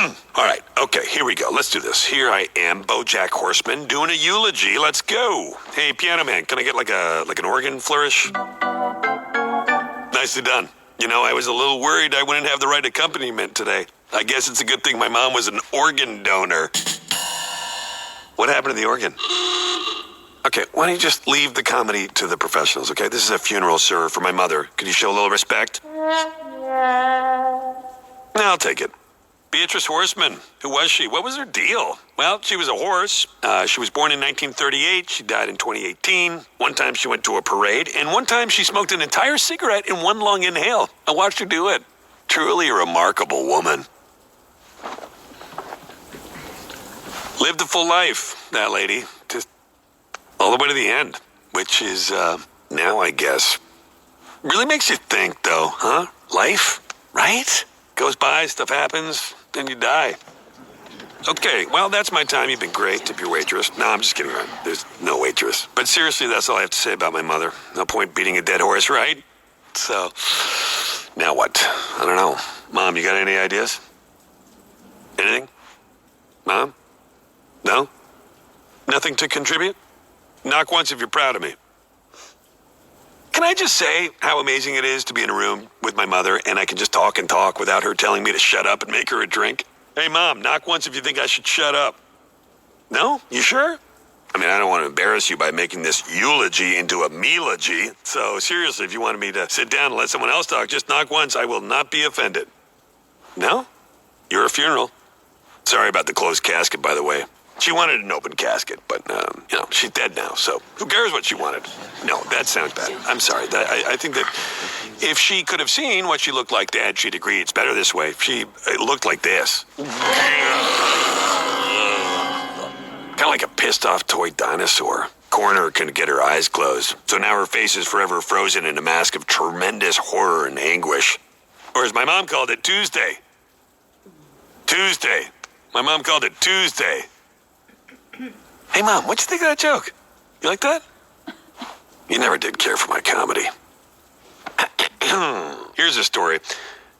All right, okay, here we go. Let's do this. Here I am, BoJack Horseman, doing a eulogy. Let's go. Hey, piano man, can I get like an organ flourish? Nicely done. You know, I was a little worried I wouldn't have the right accompaniment today. I guess it's a good thing my mom was an organ donor. What happened to the organ? Okay, why don't you just leave the comedy to the professionals, okay? This is a funeral, sir, for my mother. Could you show a little respect? I'll take it. Beatrice Horseman. Who was she? What was her deal? Well, she was a horse. She was born in 1938. She died in 2018. One time she went to a parade, and one time she smoked an entire cigarette in one long inhale. I watched her do it. Truly a remarkable woman. Lived a full life, that lady. Just all the way to the end, which is, now I guess. Really makes you think, though, huh? Life, right? Goes by, stuff happens, then you die. Okay, well, that's my time. You've been great. Tip your waitress. No, I'm just kidding around. There's no waitress. But seriously, that's all I have to say about my mother. No point beating a dead horse, right? So, now what? I don't know. Mom, you got any ideas? Anything? Mom? No? Nothing to contribute? Knock once if you're proud of me. Can I just say how amazing it is to be in a room with my mother and I can just talk and talk without her telling me to shut up and make her a drink? Hey, Mom, knock once if you think I should shut up. No? You sure? I mean, I don't want to embarrass you by making this eulogy into a melogy. So seriously, if you wanted me to sit down and let someone else talk, just knock once. I will not be offended. No? You're a funeral. Sorry about the closed casket, by the way. She wanted an open casket, but, you know, she's dead now, so who cares what she wanted? No, that sounds bad. I'm sorry. I think that if she could have seen what she looked like, Dad, she'd agree it's better this way. She looked like this. Kind of like a pissed-off toy dinosaur. Coroner couldn't get her eyes closed, so now her face is forever frozen in a mask of tremendous horror and anguish. Or as my mom called it, Tuesday. Tuesday. My mom called it Tuesday. Hey, Mom, what'd you think of that joke? You like that? You never did care for my comedy. Here's a story.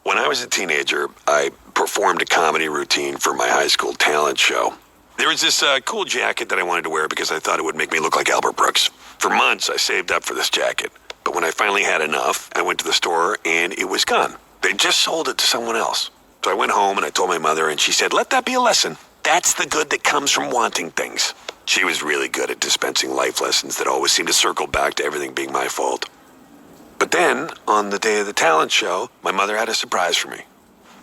When I was a teenager, I performed a comedy routine for my high school talent show. There was this cool jacket that I wanted to wear because I thought it would make me look like Albert Brooks. For months, I saved up for this jacket. But when I finally had enough, I went to the store and it was gone. They just sold it to someone else. So I went home and I told my mother and she said, let that be a lesson. That's the good that comes from wanting things. She was really good at dispensing life lessons that always seemed to circle back to everything being my fault. But then, on the day of the talent show, my mother had a surprise for me.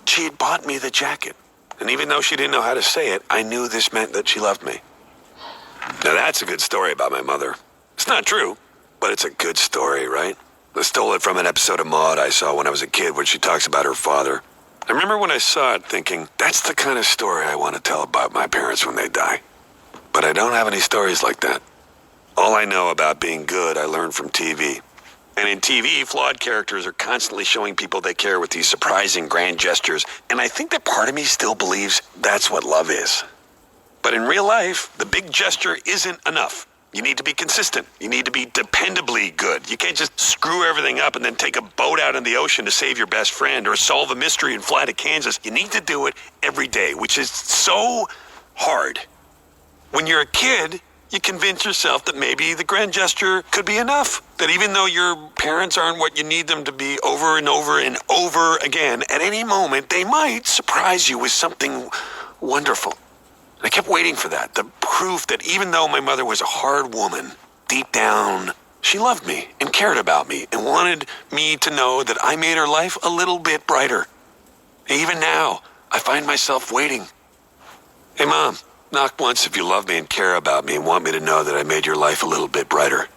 She had bought me the jacket. And even though she didn't know how to say it, I knew this meant that she loved me. Now that's a good story about my mother. It's not true, but it's a good story, right? I stole it from an episode of Maude I saw when I was a kid where she talks about her father. I remember when I saw it thinking, that's the kind of story I want to tell about my parents when they die. But I don't have any stories like that. All I know about being good I learned from TV. And in TV, flawed characters are constantly showing people they care with these surprising grand gestures. And I think that part of me still believes that's what love is. But in real life, the big gesture isn't enough. You need to be consistent. You need to be dependably good. You can't just screw everything up and then take a boat out in the ocean to save your best friend or solve a mystery and fly to Kansas. You need to do it every day, which is so hard. When you're a kid, you convince yourself that maybe the grand gesture could be enough. That even though your parents aren't what you need them to be over and over and over again, at any moment, they might surprise you with something wonderful. I kept waiting for that, the proof that even though my mother was a hard woman, deep down, she loved me and cared about me and wanted me to know that I made her life a little bit brighter. And even now, I find myself waiting. Hey, Mom, knock once if you love me and care about me and want me to know that I made your life a little bit brighter.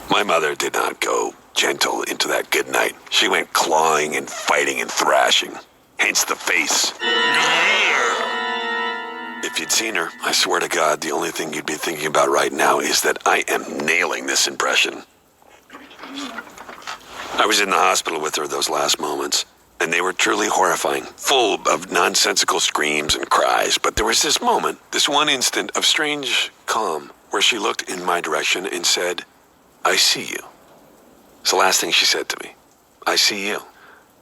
My mother did not go gentle into that good night. She went clawing and fighting and thrashing. Hence the face. If you'd seen her, I swear to God, the only thing you'd be thinking about right now is that I am nailing this impression. I was in the hospital with her those last moments, and they were truly horrifying, full of nonsensical screams and cries. But there was this moment, this one instant of strange calm, where she looked in my direction and said, I see you. It's the last thing she said to me. I see you.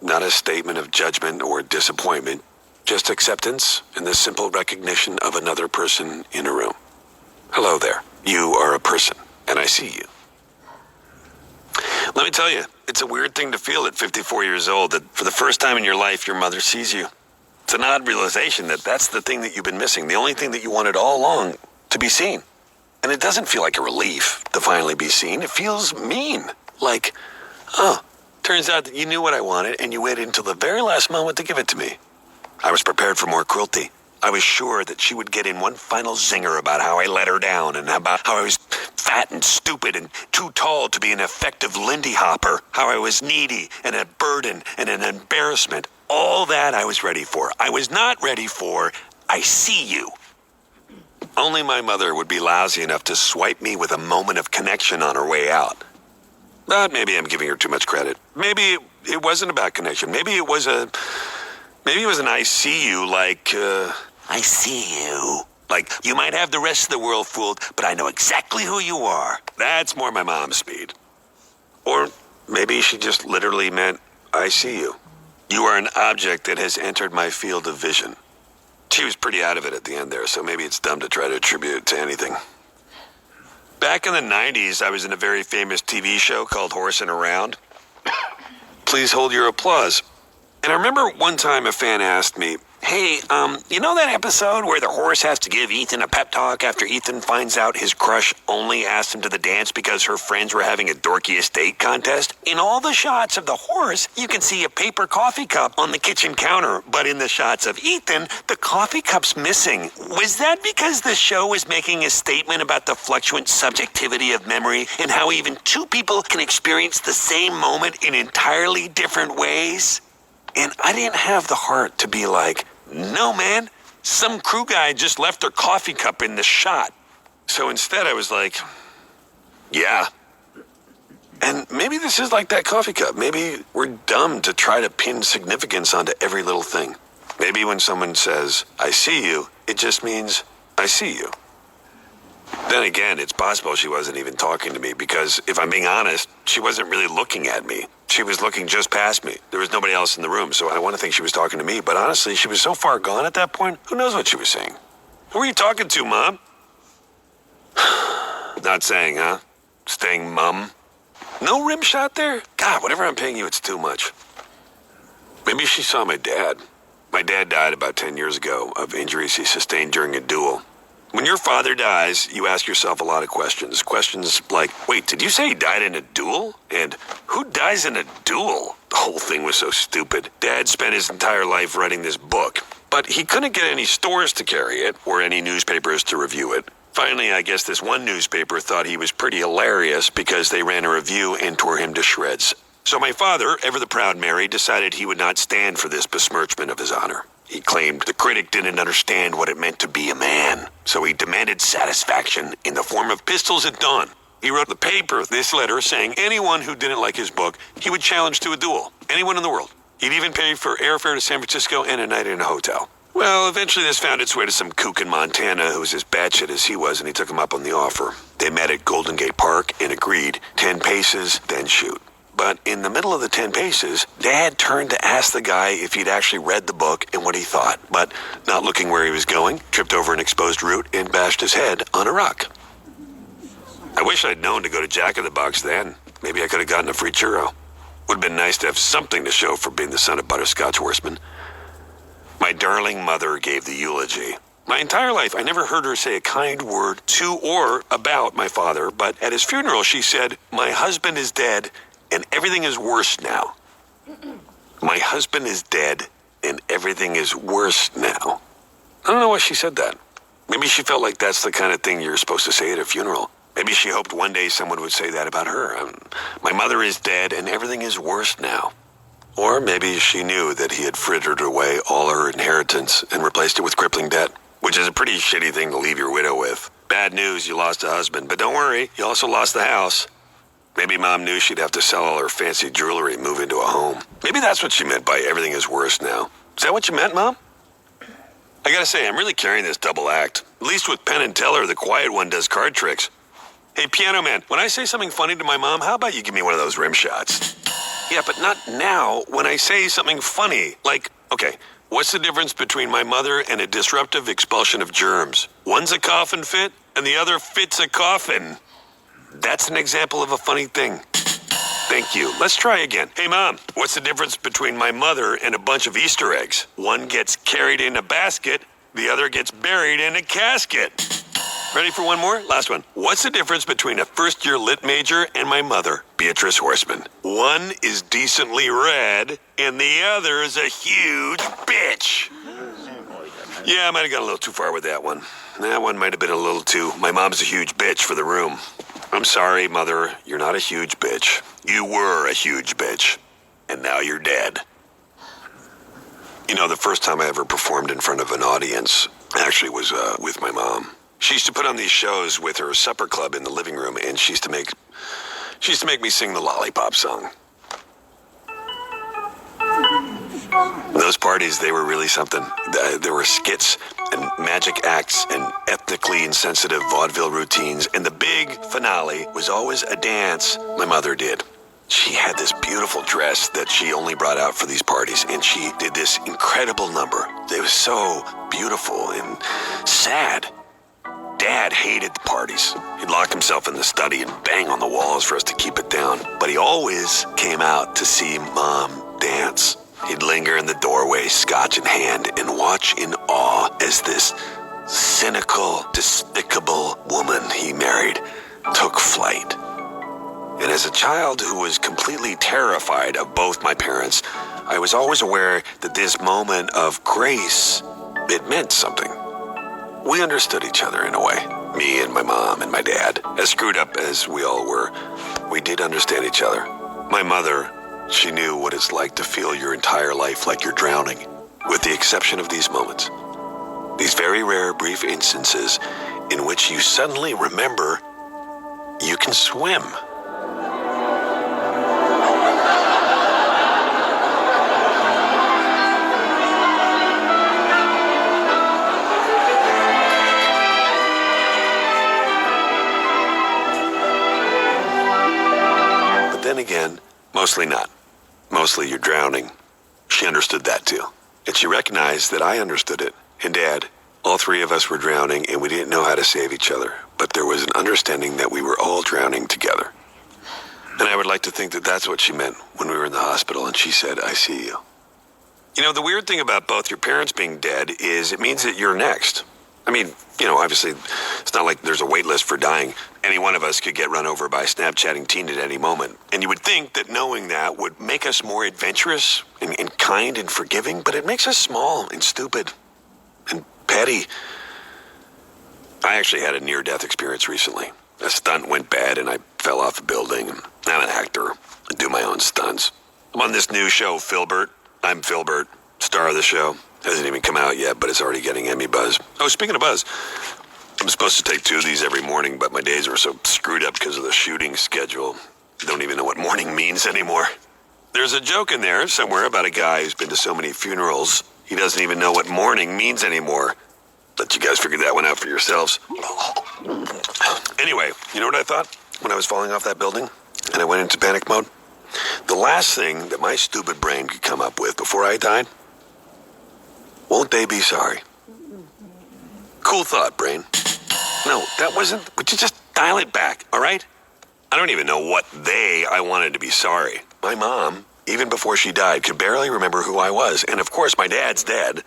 Not a statement of judgment or disappointment, just acceptance and the simple recognition of another person in a room. Hello there. You are a person, and I see you. Let me tell you, it's a weird thing to feel at 54 years old that for the first time in your life, your mother sees you. It's an odd realization that that's the thing that you've been missing, the only thing that you wanted all along, to be seen. And it doesn't feel like a relief to finally be seen. It feels mean. Like, oh, turns out that you knew what I wanted and you waited until the very last moment to give it to me. I was prepared for more cruelty. I was sure that she would get in one final zinger about how I let her down and about how I was fat and stupid and too tall to be an effective Lindy Hopper, how I was needy and a burden and an embarrassment. All that I was ready for. I was not ready for, I see you. Only my mother would be lousy enough to swipe me with a moment of connection on her way out. But maybe I'm giving her too much credit. Maybe it wasn't about connection. Maybe it was an I see you, like, I see you. Like, you might have the rest of the world fooled, but I know exactly who you are. That's more my mom's speed. Or maybe she just literally meant, I see you. You are an object that has entered my field of vision. She was pretty out of it at the end there, so maybe it's dumb to try to attribute it to anything. Back in the 90s, I was in a very famous TV show called Horsing Around. Please hold your applause. And I remember one time a fan asked me, hey, you know that episode where the horse has to give Ethan a pep talk after Ethan finds out his crush only asked him to the dance because her friends were having a dorky estate contest? In all the shots of the horse, you can see a paper coffee cup on the kitchen counter, but in the shots of Ethan, the coffee cup's missing. Was that because the show was making a statement about the fluctuant subjectivity of memory and how even two people can experience the same moment in entirely different ways? And I didn't have the heart to be like, no, man, some crew guy just left their coffee cup in the shot. So instead I was like, yeah. And maybe this is like that coffee cup. Maybe we're dumb to try to pin significance onto every little thing. Maybe when someone says, I see you, it just means, I see you. Then again, it's possible she wasn't even talking to me because, if I'm being honest, she wasn't really looking at me. She was looking just past me. There was nobody else in the room, so I want to think she was talking to me. But honestly, she was so far gone at that point, who knows what she was saying? Who are you talking to, Mom? Not saying, huh? Staying mum? No rim shot there? God, whatever I'm paying you, it's too much. Maybe she saw my dad. My dad died about 10 years ago of injuries he sustained during a duel. When your father dies, you ask yourself a lot of questions. Questions like, wait, did you say he died in a duel? And who dies in a duel? The whole thing was so stupid. Dad spent his entire life writing this book, but he couldn't get any stores to carry it or any newspapers to review it. Finally, I guess this one newspaper thought he was pretty hilarious because they ran a review and tore him to shreds. So my father, ever the proud Mary, decided he would not stand for this besmirchment of his honor. He claimed the critic didn't understand what it meant to be a man, so he demanded satisfaction in the form of pistols at dawn. He wrote the paper this letter saying anyone who didn't like his book, he would challenge to a duel. Anyone in the world. He'd even pay for airfare to San Francisco and a night in a hotel. Well, eventually this found its way to some kook in Montana who was as batshit as he was, and he took him up on the offer. They met at Golden Gate Park and agreed 10 paces, then shoot. But in the middle of the 10 paces, Dad turned to ask the guy if he'd actually read the book and what he thought. But not looking where he was going, tripped over an exposed root and bashed his head on a rock. I wish I'd known to go to Jack in the Box then. Maybe I could have gotten a free churro. Would have been nice to have something to show for being the son of Butterscotch Horseman. My darling mother gave the eulogy. My entire life, I never heard her say a kind word to or about my father, but at his funeral she said, "My husband is dead, and everything is worse now." My husband is dead, and everything is worse now. I don't know why she said that. Maybe she felt like that's the kind of thing you're supposed to say at a funeral. Maybe she hoped one day someone would say that about her. My mother is dead, and everything is worse now. Or maybe she knew that he had frittered away all her inheritance and replaced it with crippling debt, which is a pretty shitty thing to leave your widow with. Bad news, you lost a husband, but don't worry, you also lost the house. Maybe Mom knew she'd have to sell all her fancy jewelry and move into a home. Maybe that's what she meant by everything is worse now. Is that what you meant, Mom? I gotta say, I'm really carrying this double act. At least with Penn and Teller, the quiet one does card tricks. Hey, Piano Man, when I say something funny to my mom, how about you give me one of those rim shots? Yeah, but not now when I say something funny. Like, okay, what's the difference between my mother and a disruptive expulsion of germs? One's a coffin fit, and the other fits a coffin. That's an example of a funny thing. Thank you. Let's try again. Hey, Mom, what's the difference between my mother and a bunch of Easter eggs? One gets carried in a basket, the other gets buried in a casket. Ready for one more? Last one. What's the difference between a first-year lit major and my mother, Beatrice Horseman? One is decently red, and the other is a huge bitch. Yeah, I might have gone a little too far with that one. That one might have been a little too, my mom's a huge bitch for the room. I'm sorry, Mother, you're not a huge bitch. You were a huge bitch, and now you're dead. You know, the first time I ever performed in front of an audience actually was with my mom. She used to put on these shows with her supper club in the living room, and she used to make me sing the Lollipop song. Those parties, they were really something. There were skits and magic acts and ethnically insensitive vaudeville routines, and the big finale was always a dance my mother did. She had this beautiful dress that she only brought out for these parties, and she did this incredible number. It was so beautiful and sad. Dad hated the parties. He'd lock himself in the study and bang on the walls for us to keep it down. But he always came out to see Mom dance. He'd linger in the doorway, scotch in hand, and watch in awe as this cynical, despicable woman he married took flight. And as a child who was completely terrified of both my parents, I was always aware that this moment of grace, it meant something. We understood each other in a way. Me and my mom and my dad. As screwed up as we all were, we did understand each other. My mother, she knew what it's like to feel your entire life like you're drowning, with the exception of these moments. These very rare, brief instances in which you suddenly remember you can swim. Then again, mostly not. Mostly you're drowning. She understood that too. And she recognized that I understood it. And Dad, all three of us were drowning and we didn't know how to save each other. But there was an understanding that we were all drowning together. And I would like to think that that's what she meant when we were in the hospital and she said, I see you. You know, the weird thing about both your parents being dead is it means that you're next. I mean, you know, obviously, it's not like there's a wait list for dying. Any one of us could get run over by a Snapchatting teen at any moment. And you would think that knowing that would make us more adventurous and kind and forgiving, but it makes us small and stupid and petty. I actually had a near-death experience recently. A stunt went bad and I fell off a building. I'm an actor. I do my own stunts. I'm on this new show, Filbert. I'm Filbert, star of the show. Hasn't even come out yet, but it's already getting Emmy buzz. Oh, speaking of buzz, I'm supposed to take 2 of these every morning, but my days were so screwed up because of the shooting schedule. I don't even know what morning means anymore. There's a joke in there somewhere about a guy who's been to so many funerals, he doesn't even know what morning means anymore. Let you guys figure that one out for yourselves. Anyway, you know what I thought when I was falling off that building and I went into panic mode? The last thing that my stupid brain could come up with before I died, won't they be sorry? Cool thought, brain. No, that wasn't. Would you just dial it back, all right? I don't even know what I wanted to be sorry. My mom, even before she died, could barely remember who I was. And of course, my dad's dead.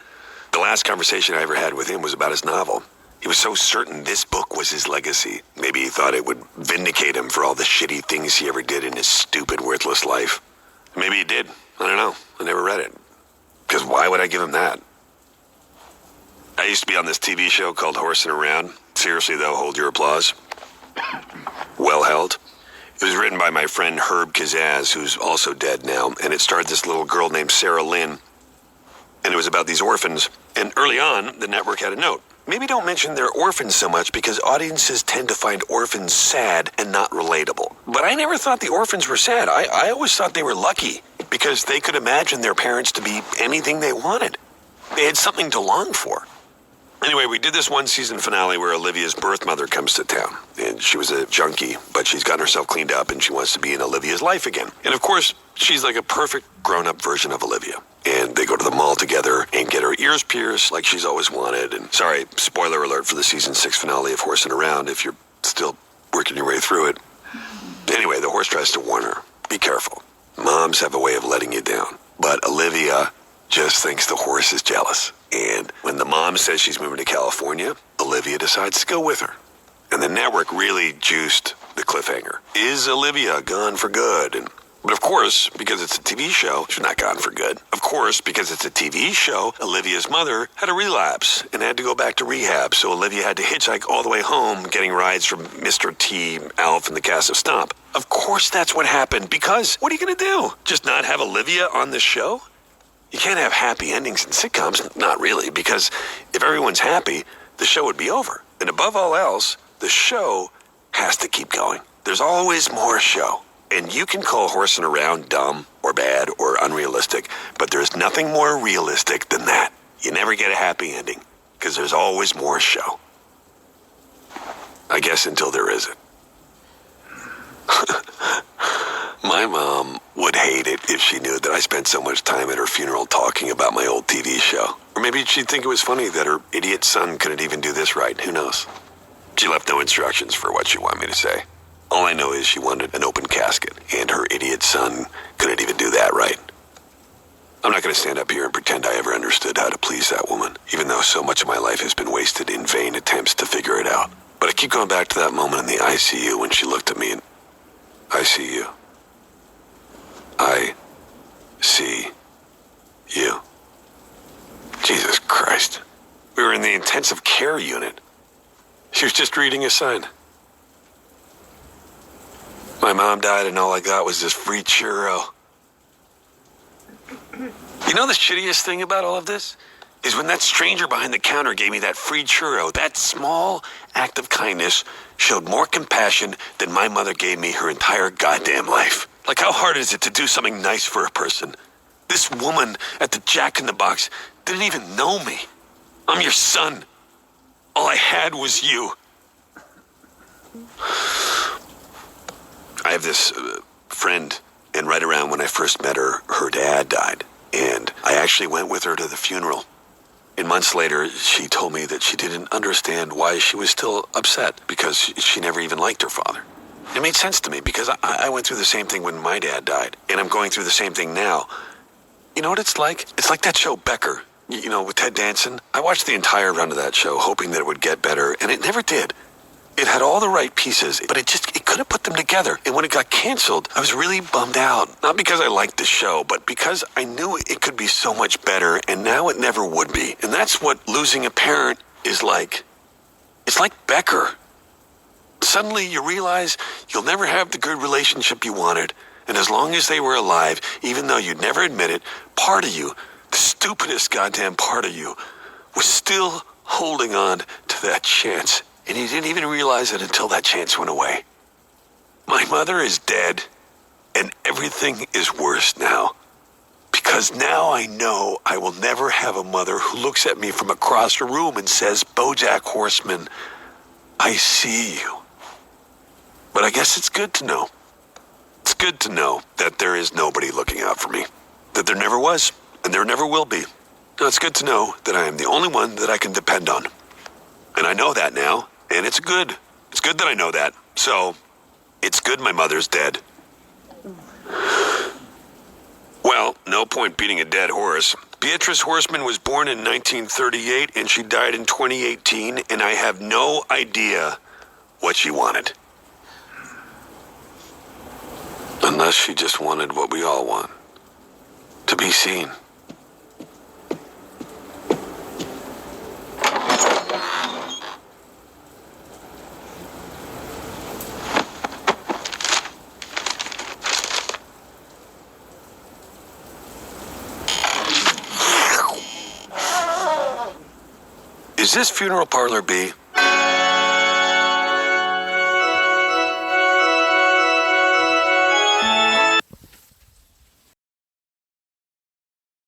The last conversation I ever had with him was about his novel. He was so certain this book was his legacy. Maybe he thought it would vindicate him for all the shitty things he ever did in his stupid, worthless life. Maybe he did. I don't know. I never read it. Because why would I give him that? I used to be on this TV show called Horsing Around. Seriously, though, hold your applause. Well held. It was written by my friend Herb Kazaz, who's also dead now, and it starred this little girl named Sarah Lynn. And it was about these orphans. And early on, the network had a note. Maybe don't mention they're orphans so much because audiences tend to find orphans sad and not relatable. But I never thought the orphans were sad. I always thought they were lucky because they could imagine their parents to be anything they wanted. They had something to long for. Anyway, we did this one season finale where Olivia's birth mother comes to town. And she was a junkie, but she's gotten herself cleaned up and she wants to be in Olivia's life again. And of course, she's like a perfect grown-up version of Olivia. And they go to the mall together and get her ears pierced like she's always wanted. And sorry, spoiler alert for the season 6 finale of Horsing Around if you're still working your way through it. Anyway, the horse tries to warn her. Be careful. Moms have a way of letting you down. But Olivia just thinks the horse is jealous. And when the mom says she's moving to California, Olivia decides to go with her. And the network really juiced the cliffhanger. Is Olivia gone for good? But of course, because it's a TV show, she's not gone for good. Of course, because it's a TV show, Olivia's mother had a relapse and had to go back to rehab. So Olivia had to hitchhike all the way home, getting rides from Mr. T, Alf, and the cast of Stomp. Of course that's what happened, because what are you going to do? Just not have Olivia on the show? You can't have happy endings in sitcoms, not really, because if everyone's happy, the show would be over. And above all else, the show has to keep going. There's always more show. And you can call Horsing Around dumb or bad or unrealistic, but there's nothing more realistic than that. You never get a happy ending, because there's always more show. I guess until there isn't. My mom would hate it if she knew that I spent so much time at her funeral talking about my old TV show. Or maybe she'd think it was funny that her idiot son couldn't even do this right. Who knows? She left no instructions for what she wanted me to say. All I know is she wanted an open casket, and her idiot son couldn't even do that right. I'm not going to stand up here and pretend I ever understood how to please that woman, even though so much of my life has been wasted in vain attempts to figure it out. But I keep going back to that moment in the ICU when she looked at me and... I see you. I see you. Jesus Christ. We were in the intensive care unit. She was just reading a sign. My mom died and all I got was this free churro. You know the shittiest thing about all of this? Is when that stranger behind the counter gave me that free churro, that small act of kindness showed more compassion than my mother gave me her entire goddamn life. Like, how hard is it to do something nice for a person? This woman at the Jack in the Box didn't even know me. I'm your son. All I had was you. I have this friend, and right around when I first met her, her dad died. And I actually went with her to the funeral. And months later, she told me that she didn't understand why she was still upset, because she never even liked her father. It made sense to me, because I went through the same thing when my dad died, and I'm going through the same thing now. You know what it's like? It's like that show Becker, you know, with Ted Danson. I watched the entire run of that show, hoping that it would get better, and it never did. It had all the right pieces, but it couldn't put them together. And when it got canceled, I was really bummed out. Not because I liked the show, but because I knew it could be so much better, and now it never would be. And that's what losing a parent is like. It's like Becker. Suddenly you realize you'll never have the good relationship you wanted. And as long as they were alive, even though you'd never admit it, part of you, the stupidest goddamn part of you, was still holding on to that chance. And you didn't even realize it until that chance went away. My mother is dead, and everything is worse now. Because now I know I will never have a mother who looks at me from across the room and says, "BoJack Horseman, I see you." But I guess it's good to know. It's good to know that there is nobody looking out for me. That there never was, and there never will be. No, it's good to know that I am the only one that I can depend on. And I know that now, and it's good. It's good that I know that. So, it's good my mother's dead. Well, no point beating a dead horse. Beatrice Horseman was born in 1938, and she died in 2018, and I have no idea what she wanted. Unless she just wanted what we all want. To be seen. Is this funeral parlor B?